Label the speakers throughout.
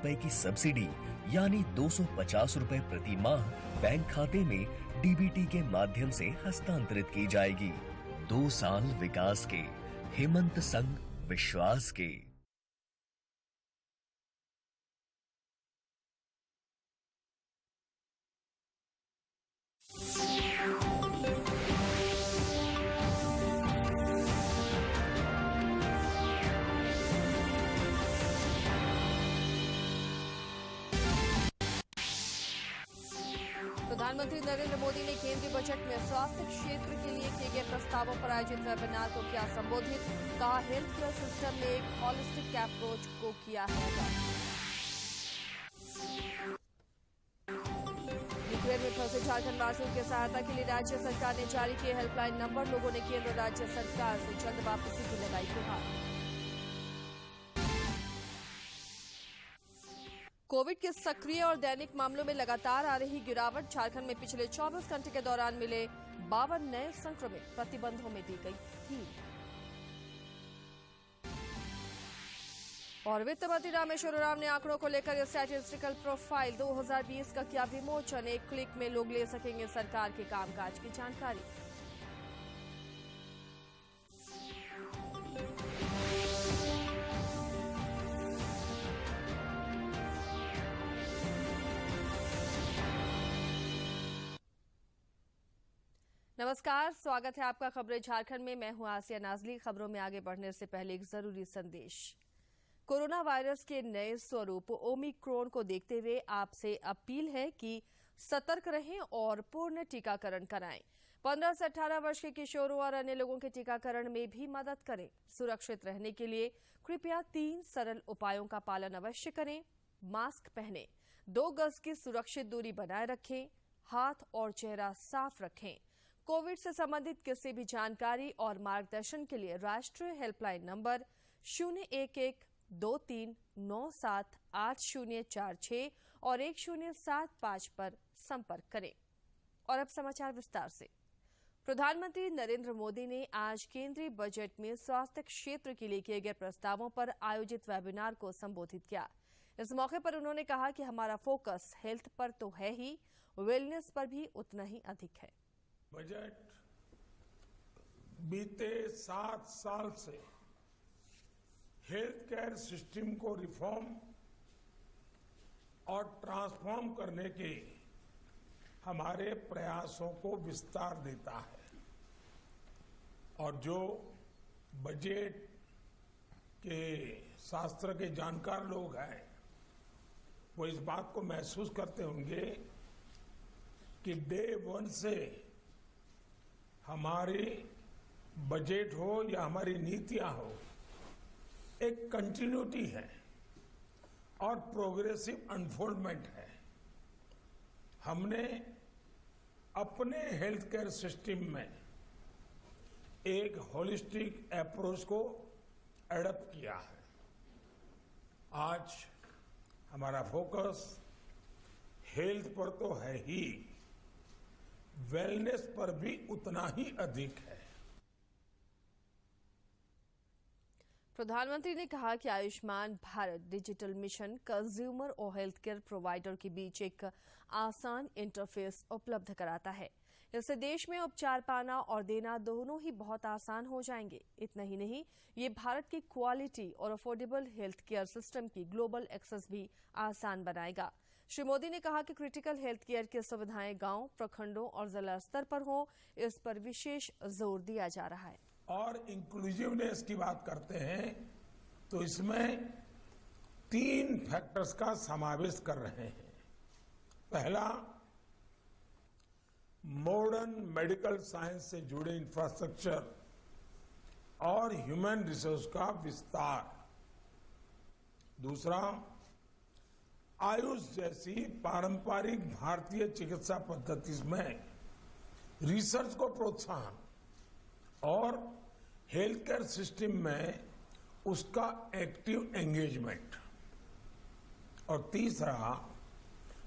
Speaker 1: रुपए की सब्सिडी यानी 250 रुपए प्रति माह बैंक खाते में डीबीटी के माध्यम से हस्तांतरित की जाएगी। 2 साल विकास के, हेमंत संग विश्वास के।
Speaker 2: प्रधानमंत्री नरेंद्र मोदी ने केंद्रीय बजट में स्वास्थ्य क्षेत्र के लिए किए गए प्रस्तावों पर आयोजित वेबिनार को किया संबोधित। कहा, हेल्थ केयर सिस्टम में एक हॉलिस्टिक अप्रोच को किया है। यूक्रेन में फंसे झारखंड वासियों की सहायता के लिए राज्य सरकार ने जारी किए हेल्पलाइन नंबर। लोगों ने केंद्र राज्य सरकार से जल्द वापसी की लगाई गुहार। कोविड के सक्रिय और दैनिक मामलों में लगातार आ रही गिरावट। झारखंड में पिछले 24 घंटे के दौरान मिले 52 नए संक्रमित। प्रतिबंधों में दी गई ढील। और वित्त मंत्री रामेश्वर उरांव ने आंकड़ों को लेकर स्टैटिस्टिकल प्रोफाइल 2020 का किया विमोचन। एक क्लिक में लोग ले सकेंगे सरकार के कामकाज की जानकारी। नमस्कार, स्वागत है आपका खबरें झारखंड में। मैं हूं आसिया नाजली। खबरों में आगे बढ़ने से पहले एक जरूरी संदेश। कोरोना वायरस के नए स्वरूप ओमिक्रॉन को देखते हुए आपसे अपील है कि सतर्क रहें और पूर्ण टीकाकरण कराएं। 15 से 18 वर्ष के किशोरों और अन्य लोगों के टीकाकरण में भी मदद करें। सुरक्षित रहने के लिए कृपया 3 सरल उपायों का पालन अवश्य करें। मास्क पहनें, 2 गज की सुरक्षित दूरी बनाए रखें, हाथ और चेहरा साफ रखें। कोविड से संबंधित किसी भी जानकारी और मार्गदर्शन के लिए राष्ट्रीय हेल्पलाइन नंबर 011-2397-8046 और 1075 पर संपर्क करें। और अब समाचार विस्तार से। प्रधानमंत्री नरेंद्र मोदी ने आज केंद्रीय बजट में स्वास्थ्य क्षेत्र के लिए किए गए प्रस्तावों पर आयोजित वेबिनार को संबोधित किया। इस मौके पर उन्होंने कहा कि हमारा फोकस हेल्थ पर तो है ही, वेलनेस पर भी उतना ही अधिक है।
Speaker 3: बजट बीते 7 साल से हेल्थ केयर सिस्टम को रिफॉर्म और ट्रांसफॉर्म करने के हमारे प्रयासों को विस्तार देता है। और जो बजट के शास्त्र के जानकार लोग हैं वो इस बात को महसूस करते होंगे कि डे 1 से हमारी बजट हो या हमारी नीतियां हो, एक कंटिन्यूटी है और प्रोग्रेसिव अनफोल्डमेंट है। हमने अपने हेल्थ केयर सिस्टम में एक होलिस्टिक अप्रोच को एडॉप्ट किया है। आज हमारा फोकस हेल्थ पर तो है ही, वेलनेस पर भी उतना ही अधिक है।
Speaker 2: प्रधानमंत्री ने कहा कि Ayushman Bharat digital mission consumer और हेल्थ केयर प्रोवाइडर के बीच एक आसान इंटरफेस उपलब्ध कराता है। इससे देश में उपचार पाना और देना दोनों ही बहुत आसान हो जाएंगे। इतना ही नहीं, ये भारत की क्वालिटी और अफोर्डेबल हेल्थ केयर सिस्टम की ग्लोबल एक्सेस भी आसान बनाएगा। श्री मोदी ने कहा कि क्रिटिकल हेल्थ केयर की सुविधाएं गांव, प्रखंडों और जिला स्तर पर हो, इस पर विशेष जोर दिया जा रहा है।
Speaker 3: और इंक्लूसिवनेस की बात करते हैं तो इसमें 3 फैक्टर्स का समावेश कर रहे हैं। पहला, मॉडर्न मेडिकल साइंस से जुड़े इंफ्रास्ट्रक्चर और ह्यूमन रिसोर्स का विस्तार। दूसरा, आयुष जैसी पारंपरिक भारतीय चिकित्सा पद्धति में रिसर्च को प्रोत्साहन और हेल्थ केयर सिस्टम में उसका एक्टिव एंगेजमेंट। और तीसरा,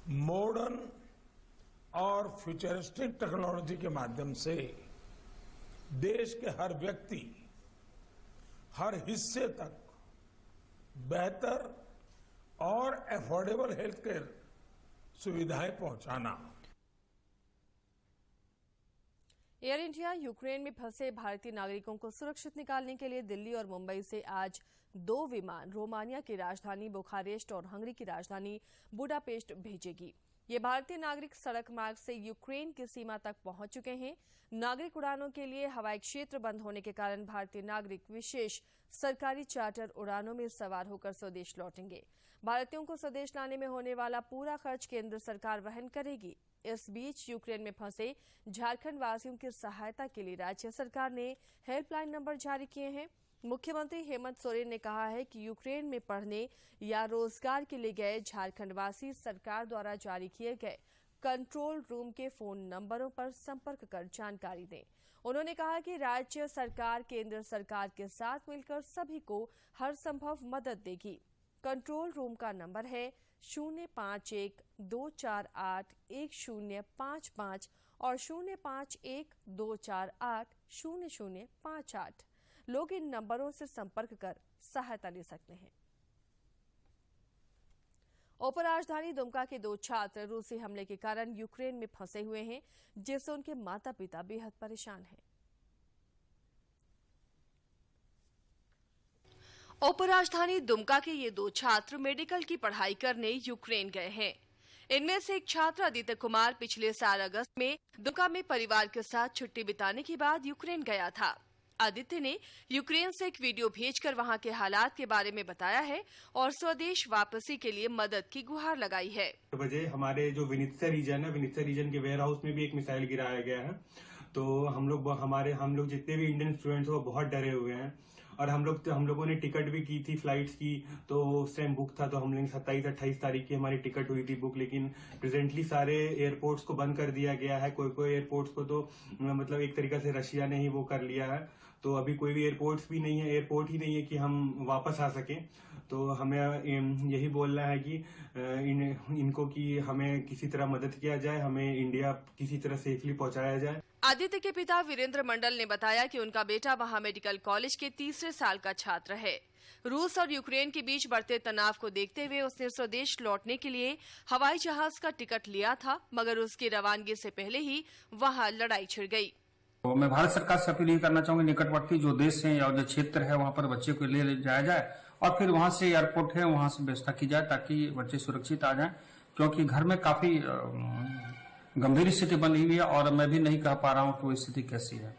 Speaker 3: मॉडर्न और फ्यूचरिस्टिक टेक्नोलॉजी के माध्यम से देश के हर व्यक्ति, हर हिस्से तक बेहतर और अफोर्डेबल हेल्थ केयर सुविधाएं पहुंचाना।
Speaker 2: एयर इंडिया यूक्रेन में फंसे भारतीय नागरिकों को सुरक्षित निकालने के लिए दिल्ली और मुंबई से आज 2 विमान रोमानिया की राजधानी बुखारेस्ट और हंगरी की राजधानी बुडापेस्ट भेजेगी। ये भारतीय नागरिक सड़क मार्ग से यूक्रेन की सीमा तक पहुंच चुके हैं। नागरिक उड़ानों के लिए हवाई क्षेत्र बंद होने के कारण भारतीय नागरिक विशेष सरकारी चार्टर उड़ानों में सवार होकर स्वदेश लौटेंगे। भारतीयों को स्वदेश लाने में होने वाला पूरा खर्च केंद्र सरकार वहन करेगी। इस बीच यूक्रेन में फंसे झारखंड वासियों की सहायता के लिए राज्य सरकार ने हेल्पलाइन नंबर जारी किए हैं। मुख्यमंत्री हेमंत सोरेन ने कहा है कि यूक्रेन में पढ़ने या रोजगार के लिए गए झारखंडवासी सरकार द्वारा जारी किए गए कंट्रोल रूम के फोन नंबरों पर संपर्क कर जानकारी दें। उन्होंने कहा कि राज्य सरकार केंद्र सरकार के साथ मिलकर सभी को हर संभव मदद देगी। कंट्रोल रूम का नंबर है 051-248-1055 और 051-248-0058। लोग इन नंबरों से संपर्क कर सहायता ले सकते हैं। उपराजधानी दुमका के 2 छात्र रूसी हमले के कारण यूक्रेन में फंसे हुए हैं, जिससे उनके माता पिता बेहद परेशान हैं। उपराजधानी दुमका के ये 2 छात्र मेडिकल की पढ़ाई करने यूक्रेन गए हैं। इनमें से एक छात्र आदित्य कुमार पिछले साल अगस्त में दुमका में परिवार के साथ छुट्टी बिताने के बाद यूक्रेन गया था। आदित्य ने यूक्रेन से एक वीडियो भेजकर वहां के हालात के बारे में बताया है और स्वदेश वापसी के लिए मदद की गुहार लगाई है।
Speaker 4: बजे हमारे जो विनित्सा रीजन है, विनित्सा रीजन के वेयर हाउस में भी एक मिसाइल गिराया गया है। तो हम लोग जितने भी इंडियन स्टूडेंट्स हैं वो बहुत डरे हुए हैं और हम लोगों ने टिकट भी की थी फ्लाइट्स की, तो उस टाइम बुक था, तो हम लोग 27-28 तारीख की हमारी टिकट हुई थी बुक। लेकिन प्रेजेंटली सारे एयरपोर्ट्स को बंद कर दिया गया है। कोई एयरपोर्ट्स को तो मतलब एक तरीका से रशिया ने ही वो कर लिया है। तो अभी कोई भी एयरपोर्ट ही नहीं है कि हम वापस आ सकें। तो हमें यही बोलना है कि इनको कि हमें किसी तरह मदद किया जाए, हमें इंडिया किसी तरह सेफली पहुंचाया जाए।
Speaker 2: आदित्य के पिता वीरेंद्र मंडल ने बताया कि उनका बेटा वहां मेडिकल कॉलेज के 3रे साल का छात्र है। रूस और यूक्रेन के बीच बढ़ते तनाव को देखते हुए उसने स्वदेश लौटने के लिए हवाई जहाज का टिकट लिया था, मगर उसकी रवानगी से पहले ही वहां लड़ाई छिड़ गई।
Speaker 5: तो मैं भारत सरकार से अपील करना चाहूंगी, निकटवर्ती जो देश है या जो क्षेत्र है वहां पर बच्चे को ले जाया जाए और फिर वहां से एयरपोर्ट है वहां से व्यवस्था की जाए ताकि बच्चे सुरक्षित आ जाएं, क्योंकि घर में काफी गंभीर स्थिति बनी हुई है और मैं भी नहीं कह पा रहा हूं कि वो स्थिति कैसी है।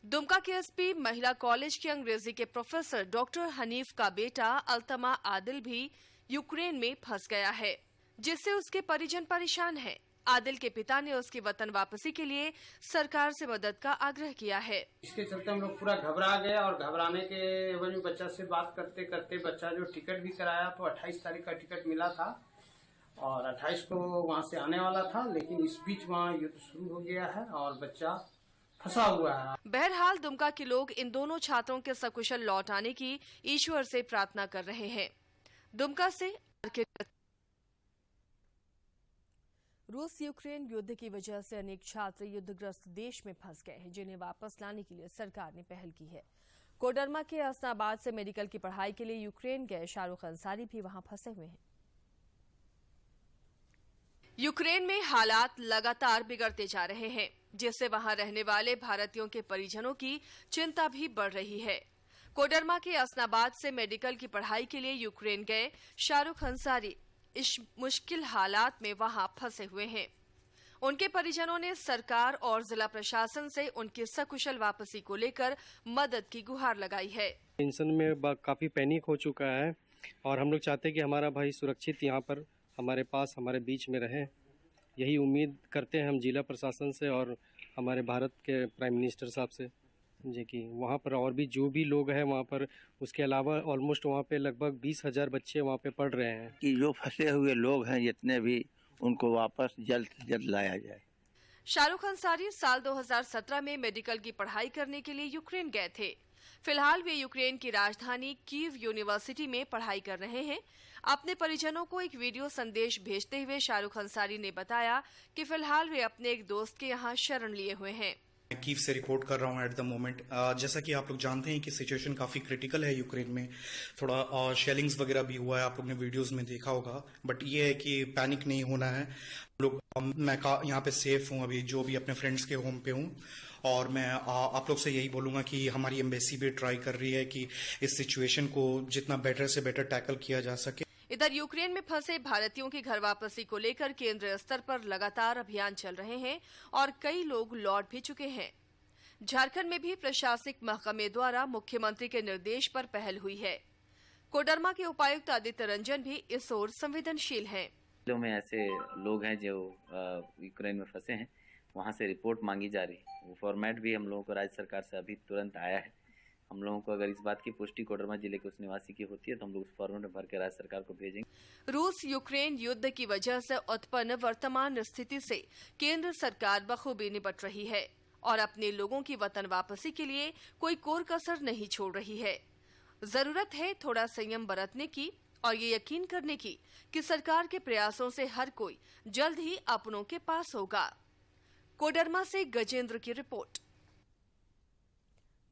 Speaker 2: दुमका के एसपी महिला कॉलेज के अंग्रेजी के प्रोफेसर डॉक्टर हनीफ का बेटा अल्तमा आदिल भी यूक्रेन में फंस गया है, जिससे उसके परिजन परेशान हैं। आदिल के पिता ने उसकी वतन वापसी के लिए सरकार से मदद का आग्रह किया है।
Speaker 6: इसके चलते हम लोग पूरा घबरा गए और घबराने के एवज में बच्चा से बात करते करते बच्चा जो टिकट भी कराया तो 28 तारीख का टिकट मिला था और 28 को वहां से आने वाला था, लेकिन इस बीच वहां युद्ध शुरू हो गया है और बच्चा फंसा हुआ है।
Speaker 2: बहरहाल दुमका के लोग इन दोनों छात्रों के सकुशल लौट आने की ईश्वर से प्रार्थना कर रहे हैं। दुमका से रूस यूक्रेन युद्ध की वजह से अनेक छात्र युद्धग्रस्त देश में फंस गए हैं, जिन्हें वापस लाने के लिए सरकार ने पहल की है। कोडरमा के हसनाबाद से मेडिकल की पढ़ाई के लिए यूक्रेन गए शाहरुख अंसारी भी वहां फंसे हुए हैं। यूक्रेन में हालात लगातार बिगड़ते जा रहे हैं, जिससे वहां रहने वाले भारतीयों के परिजनों की चिंता भी बढ़ रही है। कोडरमा के हसनाबाद से मेडिकल की पढ़ाई के लिए यूक्रेन गए शाहरुख अंसारी इस मुश्किल हालात में वहां फंसे हुए हैं। उनके परिजनों ने सरकार और जिला प्रशासन से उनकी सकुशल वापसी को लेकर मदद की गुहार लगाई है।
Speaker 7: टेंशन में काफी पैनिक हो चुका है और हम लोग चाहते हैं कि हमारा भाई सुरक्षित यहाँ पर हमारे पास हमारे बीच में रहे। यही उम्मीद करते हैं हम जिला प्रशासन से और हमारे भारत के प्राइम मिनिस्टर साहब से जी कि वहाँ पर और भी जो भी लोग हैं वहाँ पर, उसके अलावा ऑलमोस्ट वहाँ पे लगभग 20,000 बच्चे वहाँ पे पढ़ रहे हैं
Speaker 8: कि जो फंसे हुए लोग हैं जितने भी, उनको वापस जल्द से जल्द लाया जाए।
Speaker 2: शाहरुख अंसारी साल 2017 में मेडिकल की पढ़ाई करने के लिए यूक्रेन गए थे। फिलहाल वे यूक्रेन की राजधानी कीव यूनिवर्सिटी में पढ़ाई कर रहे हैं। अपने परिजनों को एक वीडियो संदेश भेजते हुए शाहरुख अंसारी ने बताया कि फिलहाल वे अपने एक दोस्त के यहाँ शरण लिए हुए हैं।
Speaker 9: कीव से रिपोर्ट कर रहा हूं एट द मोमेंट। जैसा कि आप लोग जानते हैं कि सिचुएशन काफ़ी क्रिटिकल है यूक्रेन में। थोड़ा शेलिंग्स वगैरह भी हुआ है, आप लोग ने वीडियोस में देखा होगा। बट ये है कि पैनिक नहीं होना है लोग। मैं यहाँ पे सेफ हूँ अभी, जो भी अपने फ्रेंड्स के होम पे हूँ। और मैं आप लोग से यही बोलूंगा कि हमारी एम्बेसी भी ट्राई कर रही है कि इस सिचुएशन को जितना बेटर से बेटर टैकल किया जा सके।
Speaker 2: इधर यूक्रेन में फंसे भारतीयों की घर वापसी को लेकर केंद्रीय स्तर पर लगातार अभियान चल रहे हैं और कई लोग लौट भी चुके हैं। झारखंड में भी प्रशासनिक महकमे द्वारा मुख्यमंत्री के निर्देश पर पहल हुई है। कोडरमा के उपायुक्त आदित्य रंजन भी इस ओर संवेदनशील हैं।
Speaker 10: जिलों में ऐसे लोग हैं जो यूक्रेन में फंसे हैं, वहां से रिपोर्ट मांगी जा रही है। वो फॉर्मेट भी हम लोगों को राज्य सरकार से अभी तुरंत आया है। हम लोगों को अगर इस बात की पुष्टि कोडरमा जिले के उस निवासी की होती है तो हम लोग उस फॉर्मेट में भर के राज्य सरकार को भेजेंगे।
Speaker 2: रूस यूक्रेन युद्ध की वजह से उत्पन्न वर्तमान स्थिति से केंद्र सरकार बखूबी निपट रही है और अपने लोगों की वतन वापसी के लिए कोई कोर कसर नहीं छोड़ रही है। जरूरत है थोड़ा संयम बरतने की और ये यकीन करने की कि सरकार के प्रयासों से हर कोई जल्द ही अपनों के पास होगा। कोडरमा से गजेंद्र की रिपोर्ट।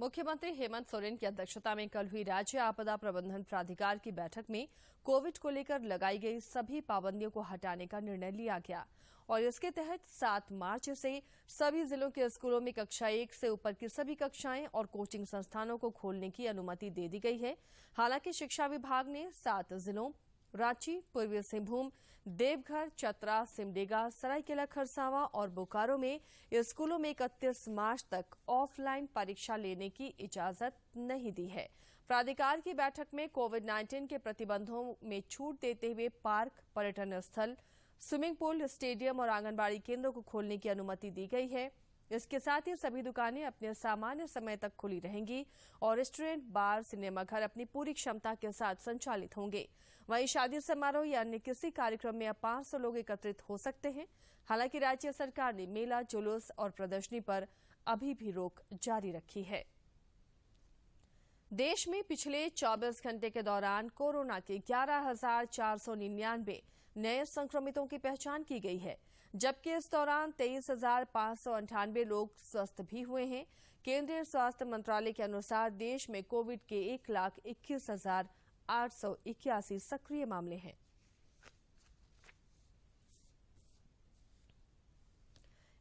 Speaker 2: मुख्यमंत्री हेमंत सोरेन की अध्यक्षता में कल हुई राज्य आपदा प्रबंधन प्राधिकार की बैठक में कोविड को लेकर लगाई गई सभी पाबंदियों को हटाने का निर्णय लिया गया और इसके तहत 7 मार्च से सभी जिलों के स्कूलों में कक्षा 1 से ऊपर की सभी कक्षाएं और कोचिंग संस्थानों को खोलने की अनुमति दे दी गई है। हालांकि शिक्षा विभाग ने 7 जिलों रांची, पूर्वी सिंहभूम, देवघर, चतरा, सिमडेगा, सरायकेला खरसावां और बोकारो में स्कूलों में 31 मार्च तक ऑफलाइन परीक्षा लेने की इजाजत नहीं दी है। प्राधिकार की बैठक में कोविड-19 के प्रतिबंधों में छूट देते हुए पार्क, पर्यटन स्थल, स्विमिंग पूल, स्टेडियम और आंगनबाड़ी केंद्रों को खोलने की अनुमति दी गई है। इसके साथ ही सभी दुकानें अपने सामान्य समय तक खुली रहेंगी और रेस्टोरेंट, बार, सिनेमाघर अपनी पूरी क्षमता के साथ संचालित होंगे। वहीं शादी समारोह या अन्य किसी कार्यक्रम में अब 500 लोग एकत्रित हो सकते हैं। हालांकि राज्य सरकार ने मेला, जुलूस और प्रदर्शनी पर अभी भी रोक जारी रखी है। देश में पिछले 24 घंटे के दौरान कोरोना के 11,499 नए संक्रमितों की पहचान की गई है, जबकि इस दौरान 23,598 लोग स्वस्थ भी हुए हैं। केंद्रीय स्वास्थ्य मंत्रालय के अनुसार देश में कोविड के 1,21,881 सक्रिय मामले हैं।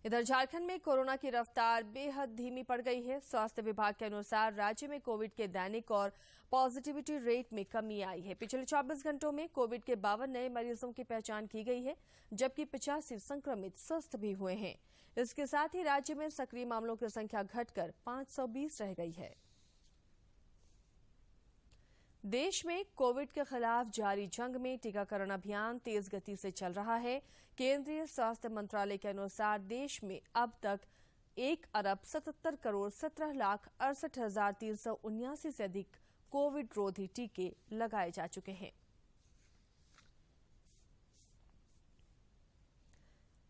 Speaker 2: इधर झारखंड में कोरोना की रफ्तार बेहद धीमी पड़ गई है। स्वास्थ्य विभाग के अनुसार राज्य में कोविड के दैनिक और पॉजिटिविटी रेट में कमी आई है। पिछले 24 घंटों में कोविड के 52 नए मरीजों की पहचान की गई है, जबकि 85 संक्रमित स्वस्थ भी हुए हैं। इसके साथ ही राज्य में सक्रिय मामलों की संख्या घटकर 520 रह गई है। देश में कोविड के खिलाफ जारी जंग में टीकाकरण अभियान तेज गति से चल रहा है। केंद्रीय स्वास्थ्य मंत्रालय के अनुसार देश में अब तक 1,77,17,68,379 से अधिक कोविड रोधी टीके लगाए जा चुके हैं।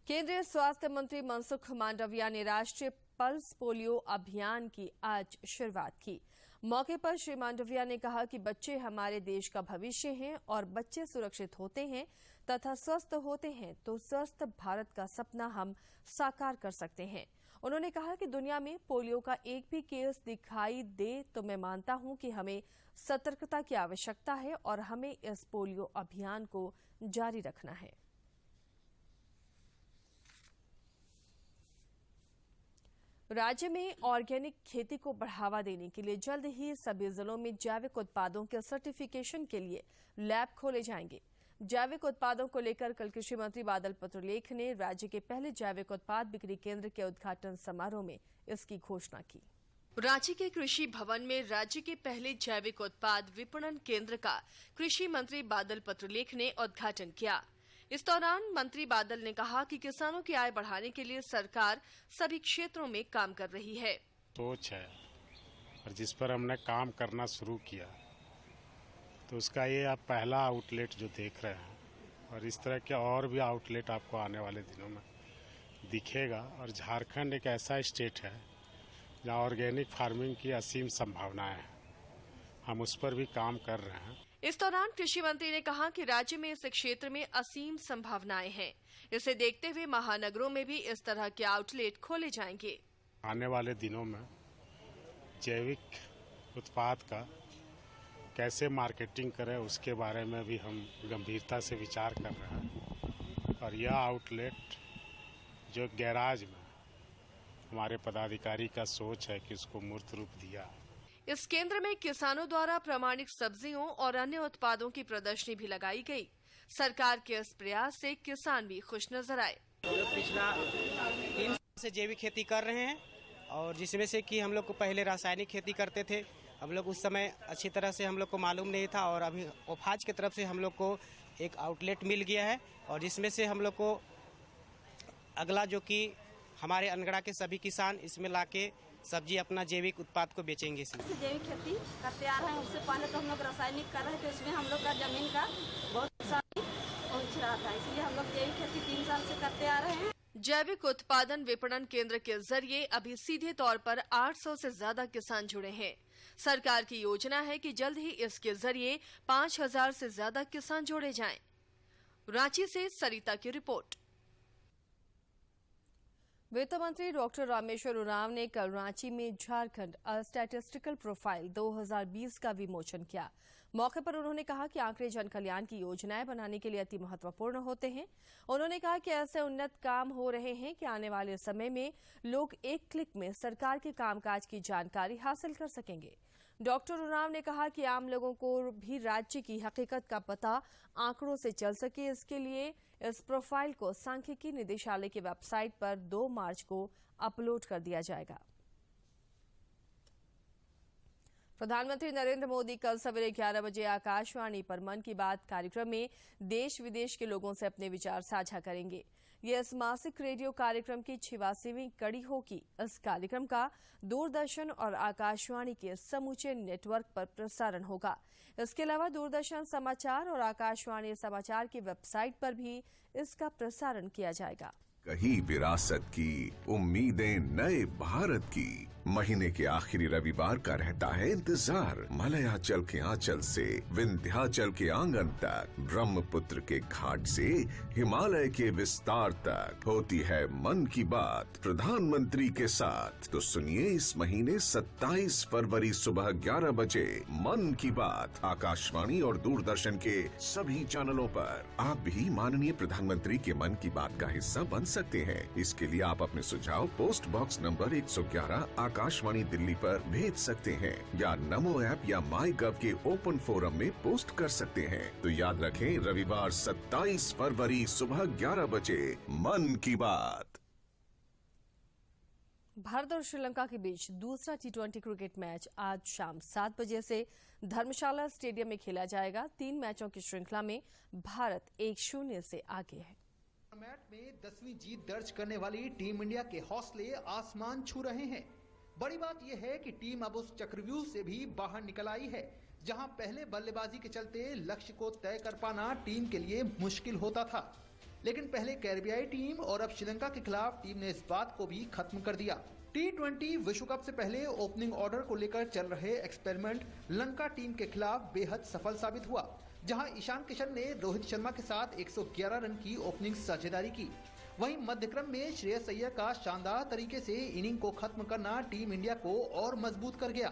Speaker 2: केंद्रीय स्वास्थ्य मंत्री मनसुख मांडविया ने राष्ट्रीय पल्स पोलियो अभियान की आज शुरुआत की। मौके पर श्री मांडविया ने कहा कि बच्चे हमारे देश का भविष्य हैं और बच्चे सुरक्षित होते हैं तथा स्वस्थ होते हैं तो स्वस्थ भारत का सपना हम साकार कर सकते हैं। उन्होंने कहा कि दुनिया में पोलियो का एक भी केस दिखाई दे तो मैं मानता हूं कि हमें सतर्कता की आवश्यकता है और हमें इस पोलियो अभियान को जारी रखना है। राज्य में ऑर्गेनिक खेती को बढ़ावा देने के लिए जल्द ही सभी जिलों में जैविक उत्पादों के सर्टिफिकेशन के लिए लैब खोले जाएंगे। जैविक उत्पादों को लेकर कल कृषि मंत्री बादल पत्रलेख ने राज्य के पहले जैविक उत्पाद बिक्री केंद्र के उद्घाटन समारोह में इसकी घोषणा की। रांची के कृषि भवन में राज्य के पहले जैविक उत्पाद विपणन केंद्र का कृषि मंत्री बादल पत्रलेख ने उद्घाटन किया। इस दौरान मंत्री बादल ने कहा कि किसानों की आय बढ़ाने के लिए सरकार सभी क्षेत्रों में काम कर रही है।
Speaker 11: सोच है और जिस पर हमने काम करना शुरू किया तो उसका ये आप पहला आउटलेट जो देख रहे हैं और इस तरह के और भी आउटलेट आपको आने वाले दिनों में दिखेगा। और झारखंड एक ऐसा स्टेट है जहाँ ऑर्गेनिक फार्मिंग की असीम संभावनाएं हैं, हम उस पर भी काम कर रहे हैं।
Speaker 2: इस दौरान कृषि मंत्री ने कहा कि राज्य में इस क्षेत्र में असीम संभावनाएं हैं। इसे देखते हुए महानगरों में भी इस तरह के आउटलेट खोले जाएंगे।
Speaker 11: आने वाले दिनों में जैविक उत्पाद का कैसे मार्केटिंग करें उसके बारे में भी हम गंभीरता से विचार कर रहे हैं। और यह आउटलेट जो गैराज में हमारे पदाधिकारी का सोच है कि उसको मूर्त रूप दिया।
Speaker 2: इस केंद्र में किसानों द्वारा प्रमाणित सब्जियों और अन्य उत्पादों की प्रदर्शनी भी लगाई गई। सरकार के इस प्रयास से किसान भी खुश नजर आए।
Speaker 6: पिछला 3 साल से जैविक खेती कर रहे हैं और जिसमें से कि हम लोग को पहले रासायनिक खेती करते थे। हम लोग उस समय अच्छी तरह से हम लोग को मालूम नहीं था और अभी ओफाज की तरफ से हम लोग को एक आउटलेट मिल गया है और जिसमें से हम लोग को अगला जो कि हमारे अनगढ़ा के सभी किसान इसमें लाके सब्जी अपना जैविक उत्पाद को बेचेंगे।
Speaker 12: जैविक खेती करते आ रहे हैं। उससे पहले तो हम लोग रासायनिक कर रहे थे, उसमें हम लोग का जमीन का बहुत नुकसान पहुँच रहा था, इसलिए हम लोग जैविक खेती 3 साल से करते आ रहे हैं।
Speaker 2: जैविक उत्पादन विपणन केंद्र के जरिए अभी सीधे तौर पर 800 से ज्यादा किसान जुड़े हैं। सरकार की योजना है कि जल्द ही इसके जरिए 5000 से ज्यादा किसान जोड़े जाएं। रांची से सरिता की रिपोर्ट। वित्त मंत्री डॉक्टर रामेश्वर उरांव ने कल रांची में झारखंड स्टैटिस्टिकल प्रोफाइल 2020 का विमोचन किया। मौके पर उन्होंने कहा कि आंकड़े जन कल्याण की योजनाएं बनाने के लिए अति महत्वपूर्ण होते हैं। उन्होंने कहा कि ऐसे उन्नत काम हो रहे हैं कि आने वाले समय में लोग एक क्लिक में सरकार के कामकाज की जानकारी हासिल कर सकेंगे। डॉक्टर उरांव ने कहा कि आम लोगों को भी राज्य की हकीकत का पता आंकड़ों से चल सके, इसके लिए इस प्रोफाइल को सांख्यिकी निदेशालय की वेबसाइट पर 2 मार्च को अपलोड कर दिया जाएगा। प्रधानमंत्री नरेंद्र मोदी कल सवेरे 11 बजे आकाशवाणी पर मन की बात कार्यक्रम में देश विदेश के लोगों से अपने विचार साझा करेंगे। ये इस मासिक रेडियो कार्यक्रम की 86वीं कड़ी होगी। इस कार्यक्रम का दूरदर्शन और आकाशवाणी के समूचे नेटवर्क पर प्रसारण होगा। इसके अलावा दूरदर्शन समाचार और आकाशवाणी समाचार की वेबसाइट पर भी इसका प्रसारण किया जाएगा।
Speaker 13: कहीं विरासत की उम्मीदें नए भारत की। महीने के आखिरी रविवार का रहता है इंतजार। मलयाचल के आंचल से विंध्याचल के आंगन तक, ब्रह्मपुत्र के घाट से हिमालय के विस्तार तक होती है मन की बात प्रधानमंत्री के साथ। तो सुनिए इस महीने 27 फरवरी सुबह 11 बजे मन की बात आकाशवाणी और दूरदर्शन के सभी चैनलों पर। आप भी माननीय प्रधानमंत्री के मन की बात का हिस्सा बन सकते हैं। इसके लिए आप अपने सुझाव post box number 111 Akashvani Delhi पर भेज सकते हैं या नमो ऐप या माई गव के ओपन फोरम में पोस्ट कर सकते हैं। तो याद रखें, रविवार 27 फरवरी सुबह 11 बजे मन की बात।
Speaker 2: भारत और श्रीलंका के बीच दूसरा T20 क्रिकेट मैच आज शाम 7 बजे से धर्मशाला स्टेडियम में खेला जाएगा। 3 मैचों की श्रृंखला में भारत 1-0 से आगे है।
Speaker 14: फॉर्मेट में 10वीं जीत दर्ज करने वाली टीम इंडिया के हौसले आसमान छू रहे हैं। बड़ी बात यह है कि टीम अब उस चक्रव्यूह से भी बाहर निकल आई है, जहां पहले बल्लेबाजी के चलते लक्ष्य को तय कर पाना टीम के लिए मुश्किल होता था। लेकिन पहले कैरिबियाई टीम और अब श्रीलंका के खिलाफ टीम ने इस बात को भी खत्म कर दिया। T20 विश्व कप से पहले ओपनिंग ऑर्डर को लेकर चल रहे एक्सपेरिमेंट लंका टीम के खिलाफ बेहद सफल साबित हुआ, जहां ईशान किशन ने रोहित शर्मा के साथ 111 रन की ओपनिंग साझेदारी की। वहीं मध्यक्रम में श्रेयस अय्यर का शानदार तरीके से इनिंग को खत्म करना टीम इंडिया को और मजबूत कर गया।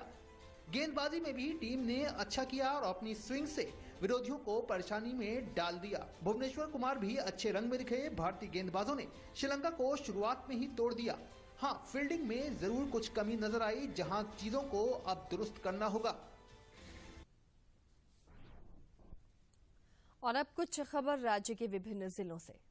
Speaker 14: गेंदबाजी में भी टीम ने अच्छा किया और अपनी स्विंग से विरोधियों को परेशानी में डाल दिया। भुवनेश्वर कुमार भी अच्छे रंग में दिखे। भारतीय गेंदबाजों ने श्रीलंका को शुरुआत में ही तोड़ दिया। हाँ, फील्डिंग में जरूर कुछ कमी नजर आई, जहां चीजों को अब दुरुस्त करना होगा।
Speaker 2: और अब कुछ खबर राज्य के विभिन्न जिलों से।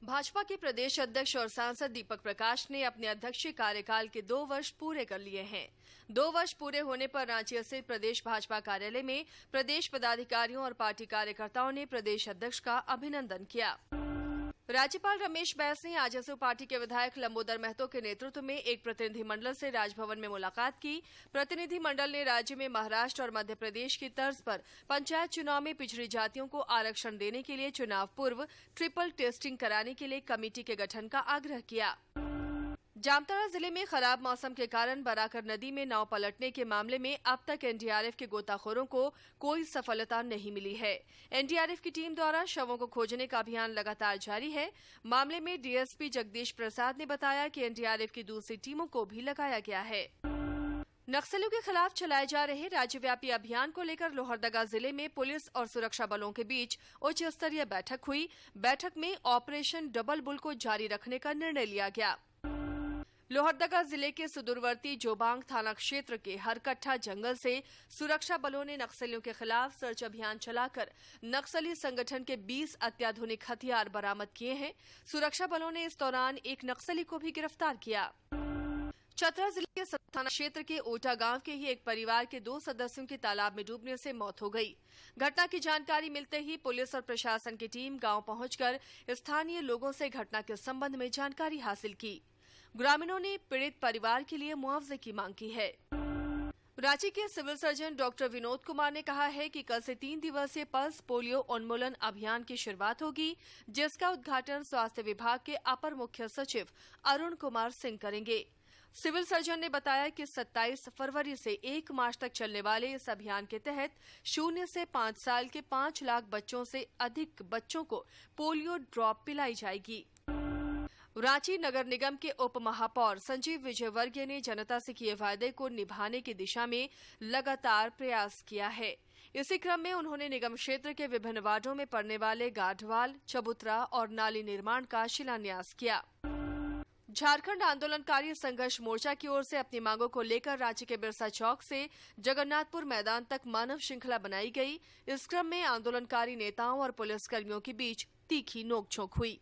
Speaker 2: भाजपा के प्रदेश अध्यक्ष और सांसद दीपक प्रकाश ने अपने अध्यक्षीय कार्यकाल के 2 वर्ष पूरे कर लिए हैं। 2 वर्ष पूरे होने पर रांची स्थित प्रदेश भाजपा कार्यालय में प्रदेश पदाधिकारियों और पार्टी कार्यकर्ताओं ने प्रदेश अध्यक्ष का अभिनंदन किया। राज्यपाल रमेश बैस ने आजसू पार्टी के विधायक लंबोदर महतो के नेतृत्व में एक प्रतिनिधिमंडल से राजभवन में मुलाकात की। प्रतिनिधिमंडल ने राज्य में महाराष्ट्र और मध्य प्रदेश की तर्ज पर पंचायत चुनाव में पिछड़ी जातियों को आरक्षण देने के लिए चुनाव पूर्व ट्रिपल टेस्टिंग कराने के लिए कमेटी के गठन का आग्रह किया। जामताड़ा जिले में खराब मौसम के कारण बराकर नदी में नाव पलटने के मामले में अब तक एनडीआरएफ के गोताखोरों को कोई सफलता नहीं मिली है। एनडीआरएफ की टीम द्वारा शवों को खोजने का अभियान लगातार जारी है। मामले में डीएसपी जगदीश प्रसाद ने बताया कि एनडीआरएफ की दूसरी टीमों को भी लगाया गया है। नक्सलियों के खिलाफ चलाए जा रहे राज्यव्यापी अभियान को लेकर लोहरदगा जिले में पुलिस और सुरक्षा बलों के बीच उच्च स्तरीय बैठक हुई। बैठक में ऑपरेशन डबल बुल को जारी रखने का निर्णय लिया गया। लोहरदगा जिले के सुदूरवर्ती जोबांग थाना क्षेत्र के हरकट्ठा जंगल से सुरक्षा बलों ने नक्सलियों के खिलाफ सर्च अभियान चलाकर नक्सली संगठन के 20 अत्याधुनिक हथियार बरामद किए हैं। सुरक्षा बलों ने इस दौरान एक नक्सली को भी गिरफ्तार किया। चतरा जिले के सदर थाना क्षेत्र के ओटा गांव के ही एक परिवार के 2 सदस्यों की तालाब में डूबने से मौत हो गई। घटना की जानकारी मिलते ही पुलिस और प्रशासन की टीम गांव पहुंचकर स्थानीय लोगों से घटना के संबंध में जानकारी हासिल की। ग्रामीणों ने पीड़ित परिवार के लिए मुआवजे की मांग की है। रांची के civil surgeon doctor Vinod Kumar ने कहा है कि कल से 3 दिवसीय पल्स पोलियो उन्मूलन अभियान की शुरुआत होगी, जिसका उद्घाटन स्वास्थ्य विभाग के अपर मुख्य सचिव अरुण कुमार सिंह करेंगे। सिविल सर्जन ने बताया कि 27 फरवरी से 1 मार्च तक चलने वाले इस अभियान के तहत 0 से 5 साल के 5 लाख बच्चों से अधिक बच्चों को पोलियो ड्रॉप पिलाई जाएगी। रांची नगर निगम के उप महापौर संजीव विजयवर्गीय ने जनता से किए वायदे को निभाने की दिशा में लगातार प्रयास किया है। इसी क्रम में उन्होंने निगम क्षेत्र के विभिन्न वार्डों में पड़ने वाले गाढ़वाल, चबूतरा और नाली निर्माण का शिलान्यास किया। झारखंड आंदोलनकारी संघर्ष मोर्चा की ओर से अपनी मांगों को लेकर रांची के बिरसा चौक से जगन्नाथपुर मैदान तक मानव श्रृंखला बनाई गई। इस क्रम में आंदोलनकारी नेताओं और पुलिसकर्मियों के बीच तीखी नोकझोंक हुई।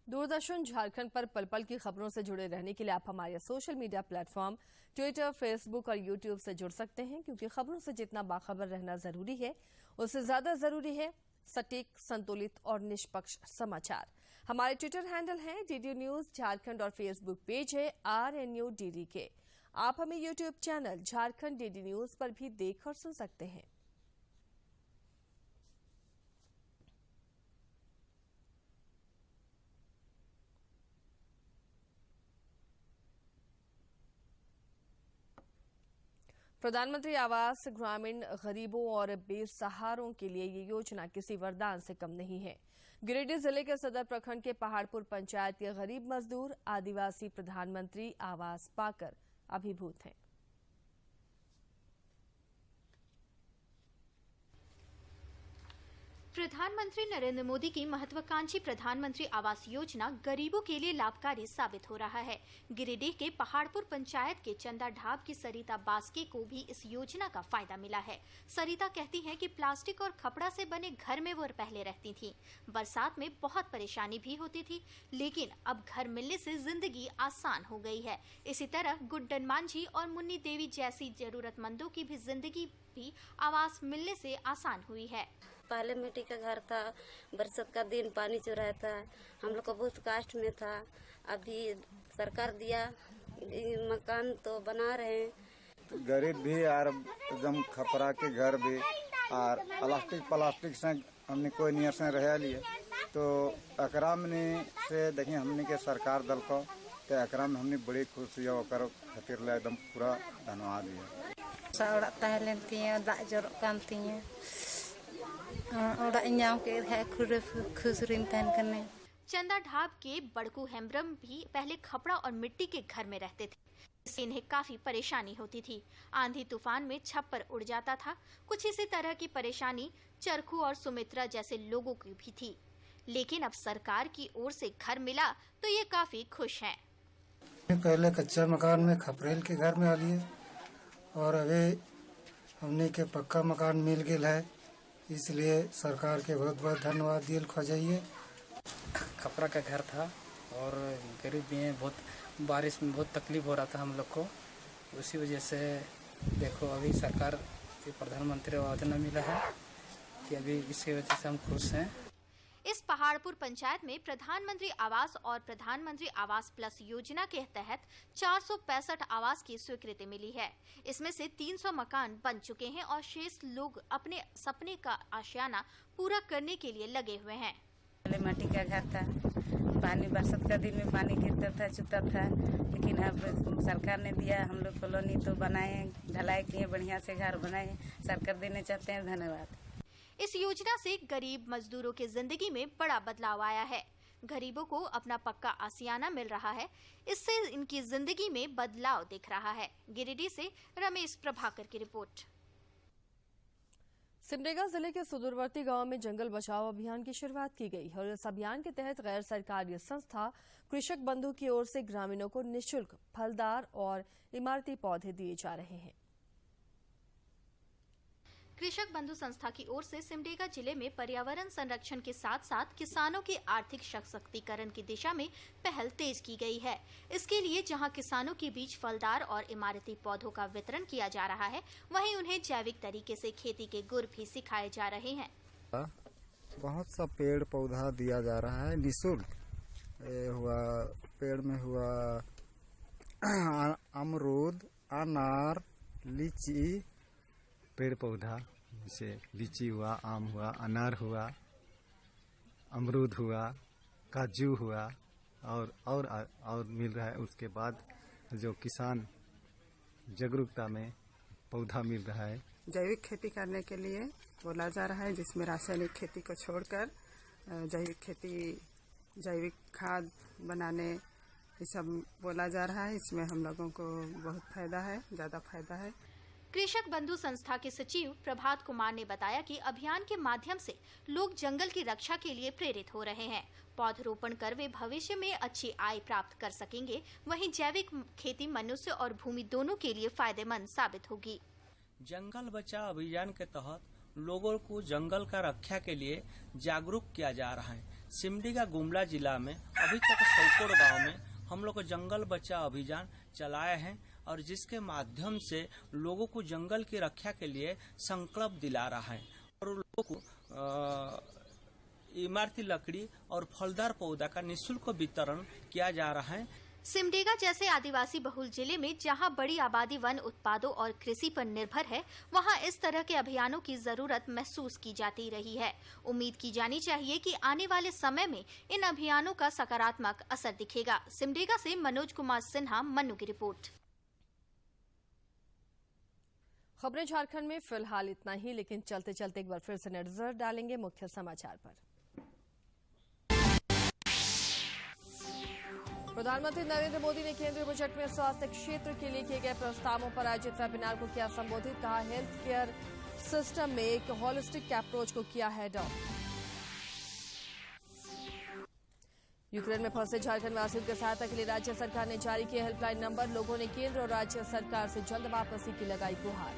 Speaker 2: दूरदर्शन झारखंड पर पल पल की खबरों से जुड़े रहने के लिए आप हमारे social media platform Twitter, Facebook और यूट्यूब से जुड़ सकते हैं, क्योंकि खबरों से जितना बाखबर रहना जरूरी है, उससे ज्यादा जरूरी है सटीक, संतुलित और निष्पक्ष समाचार। हमारे ट्विटर हैंडल है DD न्यूज झारखंड और फेसबुक पेज है RNUDDK। आप हमें YouTube channel Jharkhand DD news पर भी देख और सुन सकते हैं। प्रधानमंत्री आवास ग्रामीण गरीबों और बेसहारों के लिए ये योजना किसी वरदान से कम नहीं है। गिरिडीह जिले के सदर प्रखंड के पहाड़पुर पंचायत के गरीब मजदूर आदिवासी प्रधानमंत्री आवास पाकर अभिभूत हैं।
Speaker 15: प्रधानमंत्री नरेंद्र मोदी की महत्वाकांक्षी प्रधानमंत्री आवास योजना गरीबों के लिए लाभकारी साबित हो रहा है। गिरिडीह के पहाड़पुर पंचायत के चंदा ढाब की सरिता बास्के को भी इस योजना का फायदा मिला है। सरिता कहती हैं कि प्लास्टिक और कपड़ा से बने घर में वो पहले रहती थीं। बरसात में बहुत परेशानी भी होती थी, लेकिन अब घर मिलने से जिंदगी आसान हो गई है। इसी तरह गुड्डन मांझी और मुन्नी देवी जैसी जरूरतमंदों की भी जिंदगी भी आवास मिलने से आसान हुई है।
Speaker 16: पहले मिट्टी का घर था, बरसात का दिन पानी चुराया था, हम लोग को बहुत कष्ट में था। अभी सरकार दिया मकान तो बना रहे हैं।
Speaker 17: गरीब भी और एकदम खपरा के घर भी और प्लास्टिक से हमने कोई नियर से रह लिए तो एकरा में से देखिए हमने के सरकार दल को तो एकरा में हमने बड़ी खुशी होकर खातिर एकदम पूरा धन्यवाद दिया।
Speaker 15: चंदा ढाब के बड़कू हेम्ब्रम भी पहले खपड़ा और मिट्टी के घर में रहते थे, इससे इन्हें काफी परेशानी होती थी। आंधी तूफान में छप्पर उड़ जाता था। कुछ इसी तरह की परेशानी चरखू और सुमित्रा जैसे लोगों की भी थी, लेकिन अब सरकार की ओर से घर मिला तो ये काफी खुश हैं।
Speaker 18: पहले कच्चा मकान में खपरेल के घर में आ लिए और अभी हमने के पक्का मकान मिल गया है, इसलिए सरकार के बहुत बहुत धन्यवाद दिल खोजाइए।
Speaker 19: खपरा का घर था और गरीब भी हैं, बहुत बारिश में बहुत तकलीफ हो रहा था हम लोग को, उसी वजह से देखो अभी सरकार के प्रधानमंत्री आवास योजना मिला है कि अभी इसकी वजह से हम खुश हैं।
Speaker 15: इस पहाड़पुर पंचायत में प्रधानमंत्री आवास और प्रधानमंत्री आवास प्लस योजना के तहत 465 आवास की स्वीकृति मिली है। इसमें से 300 मकान बन चुके हैं और शेष लोग अपने सपने का आशियाना पूरा करने के लिए लगे हुए हैं।
Speaker 20: पहले माटी का घर था, पानी बरसात का दिन में पानी गिरता था, चुता था, लेकिन अब सरकार ने दिया हम लोग कॉलोनी तो बनाए, ढलाई किए, बढ़िया से घर बनाए। सरकार देने चाहते हैं, धन्यवाद।
Speaker 15: इस योजना से गरीब मजदूरों की जिंदगी में बड़ा बदलाव आया है। गरीबों को अपना पक्का आसियाना मिल रहा है, इससे इनकी जिंदगी में बदलाव दिख रहा है। गिरिडीह से रमेश प्रभाकर की रिपोर्ट।
Speaker 2: सिमडेगा जिले के सुदूरवर्ती गांव में जंगल बचाओ अभियान की शुरुआत की गई और इस अभियान के तहत गैर सरकारी संस्था कृषक बंधु की ओर से ग्रामीणों को निःशुल्क फलदार और इमारती पौधे दिए जा रहे हैं।
Speaker 15: कृषक बंधु संस्था की ओर से सिमडेगा जिले में पर्यावरण संरक्षण के साथ साथ किसानों के आर्थिक सशक्तिकरण की दिशा में पहल तेज की गई है। इसके लिए जहां किसानों के बीच फलदार और इमारती पौधों का वितरण किया जा रहा है, वहीं उन्हें जैविक तरीके से खेती के गुर भी सिखाए जा रहे हैं।
Speaker 17: बहुत सा पेड़ पौधा दिया जा रहा है निःशुल्क। हुआ पेड़ में हुआ अमरूद, अनार, लीची,
Speaker 21: पेड़ पौधा जैसे लीची हुआ, आम हुआ, अनार हुआ, अमरूद हुआ, काजू हुआ और मिल रहा है। उसके बाद जो किसान जागरूकता में पौधा मिल रहा है।
Speaker 20: जैविक खेती करने के लिए बोला जा रहा है, जिसमें रासायनिक खेती को छोड़कर जैविक खेती, जैविक खाद बनाने ये सब बोला जा रहा है। इसमें हम लोगों को बहुत फायदा है, ज़्यादा फायदा है।
Speaker 15: कृषक बंधु संस्था के सचिव प्रभात कुमार ने बताया कि अभियान के माध्यम से लोग जंगल की रक्षा के लिए प्रेरित हो रहे हैं। पौधरोपण कर वे भविष्य में अच्छी आय प्राप्त कर सकेंगे। वहीं जैविक खेती मनुष्य और भूमि दोनों के लिए फायदेमंद साबित होगी।
Speaker 22: जंगल बचाओ अभियान के तहत लोगों को जंगल का रक्षा के लिए जागरूक किया जा रहा है। सिमडेगा गुमला जिला में अभी तक सौकोड़ गाँव में हम लोग जंगल बचाओ अभियान चलाए हैं और जिसके माध्यम से लोगों को जंगल की रक्षा के लिए संकल्प दिला रहा है और लोगों को इमारती लकड़ी और फलदार पौधा का निःशुल्क वितरण किया जा रहा है।
Speaker 15: सिमडेगा जैसे आदिवासी बहुल जिले में जहां बड़ी आबादी वन उत्पादों और कृषि पर निर्भर है, वहां इस तरह के अभियानों की जरूरत महसूस की जाती रही है। उम्मीद की जानी चाहिए कि आने वाले समय में इन अभियानों का सकारात्मक असर दिखेगा। सिमडेगा से मनोज कुमार सिन्हा, मन्नू की रिपोर्ट।
Speaker 2: खबरें झारखंड में फिलहाल इतना ही, लेकिन चलते चलते एक बार फिर से नजर डालेंगे मुख्य समाचार पर। प्रधानमंत्री नरेंद्र मोदी ने केंद्रीय बजट में स्वास्थ्य क्षेत्र के लिए किए गए प्रस्तावों पर आयोजित वेबिनार को किया संबोधित। कहा, हेल्थ केयर सिस्टम में एक होलिस्टिक अप्रोच को किया है डेवलप। यूक्रेन में फंसे झारखंड वासियों की सहायता के लिए राज्य सरकार ने जारी किया हेल्पलाइन नंबर। लोगों ने केंद्र और राज्य सरकार से जल्द वापसी की लगाई गुहार।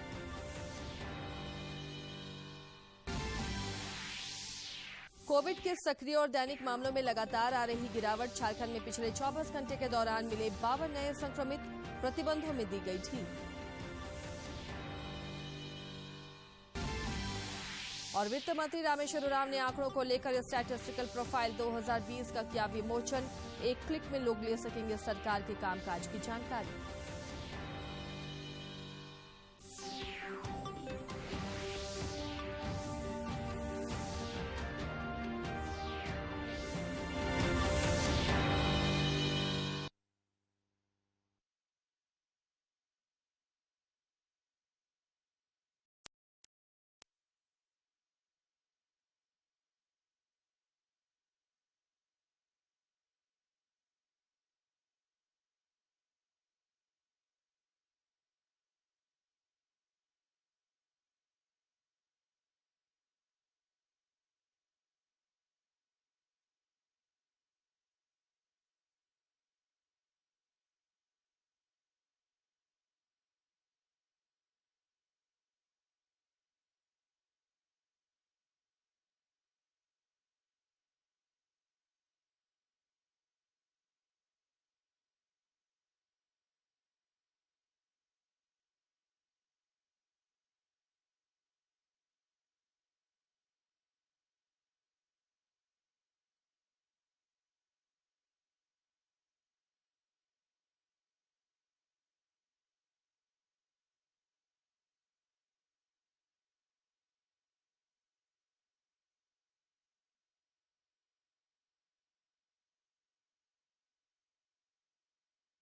Speaker 2: कोविड के सक्रिय और दैनिक मामलों में लगातार आ रही गिरावट। झारखंड में पिछले 24 घंटे के दौरान मिले 52 नए संक्रमित। प्रतिबंधों में दी गई ढील। और वित्त मंत्री रामेश्वर उरांव ने आंकड़ों को लेकर स्टैटिस्टिकल प्रोफाइल 2020 का किया विमोचन। एक क्लिक में लोग ले सकेंगे सरकार के कामकाज की जानकारी।